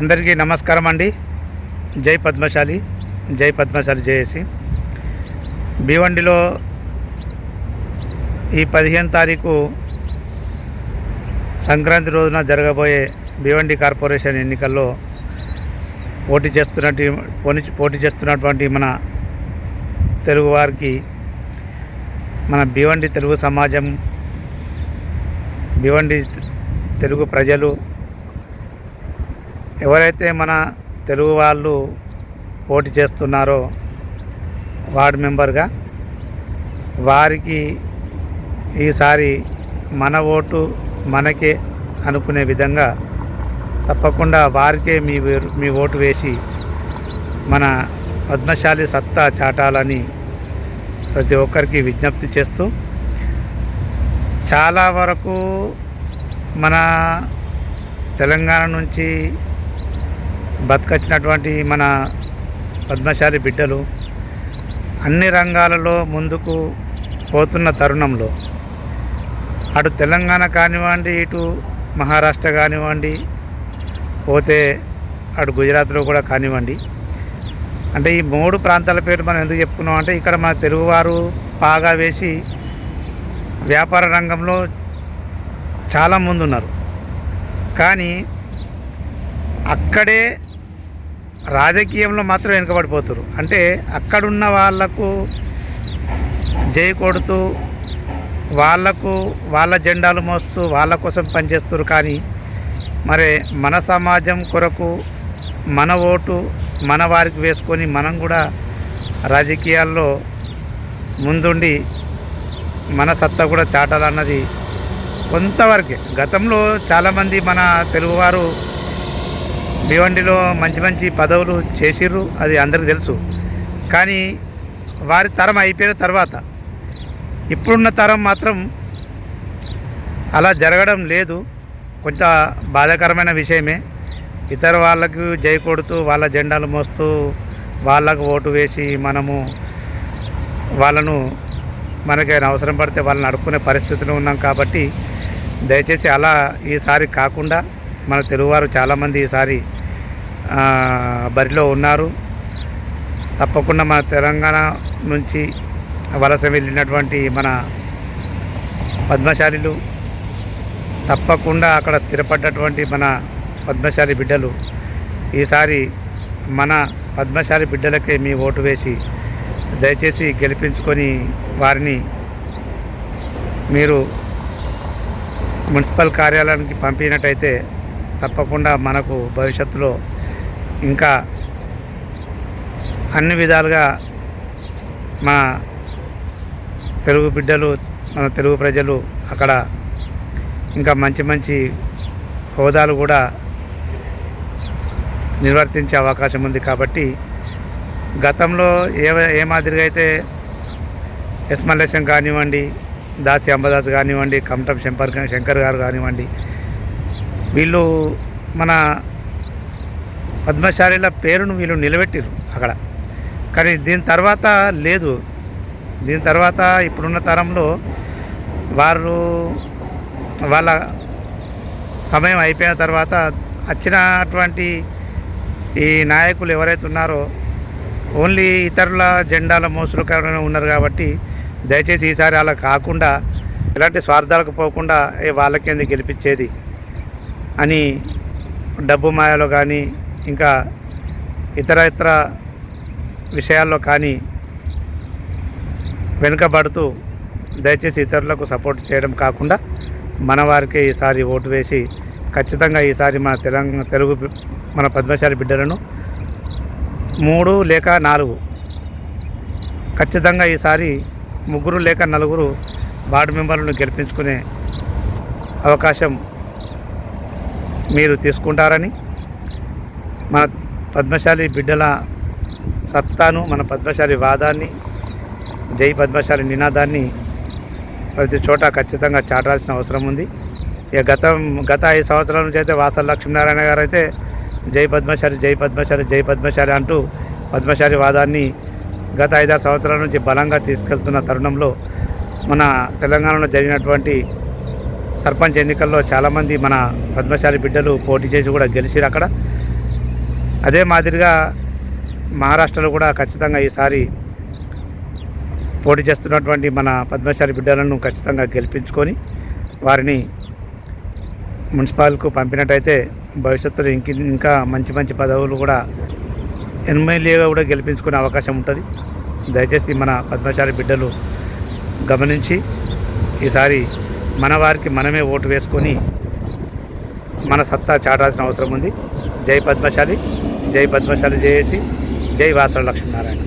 అందరికీ నమస్కారం అండి. జై పద్మశాలి, జై పద్మశాలి జేఏసీ. భీవండిలో ఈ 15 తారీఖు సంక్రాంతి రోజున జరగబోయే భీవండి కార్పొరేషన్ ఎన్నికల్లో పోటీ చేస్తున్నటువంటి మన తెలుగువారికి, మన భీవండి తెలుగు సమాజం, భీవండి తెలుగు ప్రజలు, ఎవరైతే మన తెలుగు వాళ్ళు పోటీ చేస్తున్నారో వార్డు మెంబర్గా, వారికి ఈసారి మన ఓటు మనకే అనుకునే విధంగా తప్పకుండా వారికే మీ ఓటు వేసి మన పద్మశాలి సత్తా చాటాలని ప్రతి ఒక్కరికి విజ్ఞప్తి చేస్తూ, చాలా వరకు మన తెలంగాణ నుంచి బతకొచ్చినటువంటి మన పద్మశాలి బిడ్డలు అన్ని రంగాలలో ముందుకు పోతున్న తరుణంలో, అటు తెలంగాణ కానివ్వండి, ఇటు మహారాష్ట్ర కానివ్వండి, పోతే అటు గుజరాత్లో కూడా కానివ్వండి, అంటే ఈ 3 ప్రాంతాల పేరు మనం ఎందుకు చెప్పుకున్నాం అంటే, ఇక్కడ మన తెలుగువారు పాగా వేసి వ్యాపార రంగంలో చాలా ముందున్నారు. కానీ అక్కడే రాజకీయంలో మాత్రం వెనుకబడిపోతారు. అంటే అక్కడున్న వాళ్లకు జై కొడుతూ, వాళ్ళ జెండాలు మోస్తూ వాళ్ళ కోసం పనిచేస్తారు. కానీ మరి మన సమాజం కొరకు మన ఓటు మన వారికి వేసుకొని మనం కూడా రాజకీయాల్లో ముందుండి మన సత్తా కూడా చాటాలన్నది కొంతవరకే. గతంలో చాలామంది మన తెలుగువారు భీవండిలో మంచి పదవులు చేసిర్రు, అది అందరికీ తెలుసు. కానీ వారి తరం అయిపోయిన తర్వాత ఇప్పుడున్న తరం మాత్రం అలా జరగడం లేదు. కొంత బాధాకరమైన విషయమే. ఇతర వాళ్ళకు జై కొడుతూ వాళ్ళ జెండాలు మోస్తూ వాళ్ళకు ఓటు వేసి మనకైనా అవసరం పడితే వాళ్ళని అడుక్కునే పరిస్థితిలో ఉన్నాం. కాబట్టి దయచేసి అలా ఈసారి కాకుండా, మన తెలుగువారు చాలామంది ఈసారి బరిలో ఉన్నారు. తప్పకుండా మన తెలంగాణ నుంచి వలస వెళ్ళినటువంటి మన పద్మశాలిలు, తప్పకుండా అక్కడ స్థిరపడ్డటువంటి మన పద్మశాలి బిడ్డలు ఈసారి మన పద్మశాలి బిడ్డలకే మీ ఓటు వేసి దయచేసి గెలిపించుకొని వారిని మీరు మున్సిపల్ కార్యాలయానికి పంపినట్టయితే తప్పకుండా మనకు భవిష్యత్తులో ఇంకా అన్ని విధాలుగా మన తెలుగు బిడ్డలు, మన తెలుగు ప్రజలు అక్కడ ఇంకా మంచి హోదాలు కూడా నిర్వర్తించే అవకాశం ఉంది. కాబట్టి గతంలో ఏ మాదిరిగా అయితే ఎస్ మల్లేశం కానివ్వండి, దాసి అంబదాస్ కానివ్వండి, కమటం శంకర్ గారు కానివ్వండి, వీళ్ళు మన పద్మశాలిల పేరును వీళ్ళు నిలబెట్టిరు అక్కడ. కానీ దీని తర్వాత లేదు. దీని తర్వాత ఇప్పుడున్న తరంలో వాళ్ళ సమయం అయిపోయిన తర్వాత వచ్చినటువంటి ఈ నాయకులు ఎవరైతే ఉన్నారో ఓన్లీ ఇతరుల జెండాల మోసులుగానే ఉన్నారు. కాబట్టి దయచేసి ఈసారి అలా కాకుండా, ఎలాంటి స్వార్థాలకు పోకుండా వాళ్ళకేంది గెలిపించేది అని డబ్బు మాయలో కానీ, ఇంకా ఇతర విషయాల్లో కానీ వెనుకబడుతూ దయచేసి ఇతరులకు సపోర్ట్ చేయడం కాకుండా మన వారికే ఈసారి ఓటు వేసి ఖచ్చితంగా ఈసారి మన మన పద్మశాలి బిడ్డలను 3 లేక 4 ఖచ్చితంగా ఈసారి 3 లేక 4 వార్డు మెంబర్లను గెలిపించుకునే అవకాశం మీరు తీసుకుంటారని, మన పద్మశాలి బిడ్డల సత్తాను, మన పద్మశాలి వాదాన్ని, జై పద్మశాలి నినాదాన్ని ప్రతి చోట ఖచ్చితంగా చాటాల్సిన అవసరం ఉంది. ఇక గత 5 సంవత్సరాల నుంచి అయితే వాసల లక్ష్మీనారాయణ గారు అయితే జై పద్మశాలి, జై పద్మశాలి, జై పద్మశాలి అంటూ పద్మశాలి వాదాన్ని గత 5-6 సంవత్సరాల నుంచి బలంగా తీసుకెళ్తున్న తరుణంలో మన తెలంగాణలో జరిగినటువంటి సర్పంచ్ ఎన్నికల్లో చాలామంది మన పద్మశాలి బిడ్డలు పోటీ చేసి కూడా గెలిచిరు. అక్కడ అదే మాదిరిగా మహారాష్ట్రలో కూడా ఖచ్చితంగా ఈసారి పోటీ చేస్తున్నటువంటి మన పద్మశాలి బిడ్డలను ఖచ్చితంగా గెలిపించుకొని వారిని మున్సిపాల్కు పంపినట్టయితే భవిష్యత్తులో ఇంకా మంచి మంచి పదవులు కూడా ఎమ్మెల్యేగా కూడా గెలిపించుకునే అవకాశం ఉంటుంది. దయచేసి మన పద్మశాలి బిడ్డలు గమనించి ఈసారి మన వారికి మనమే ఓటు వేసుకొని మన సత్తా చాటాల్సిన అవసరం ఉంది. జై పద్మశాలి, జై పద్మశాలి జేఏసీ, జై వాసల లక్ష్మీనారాయణ.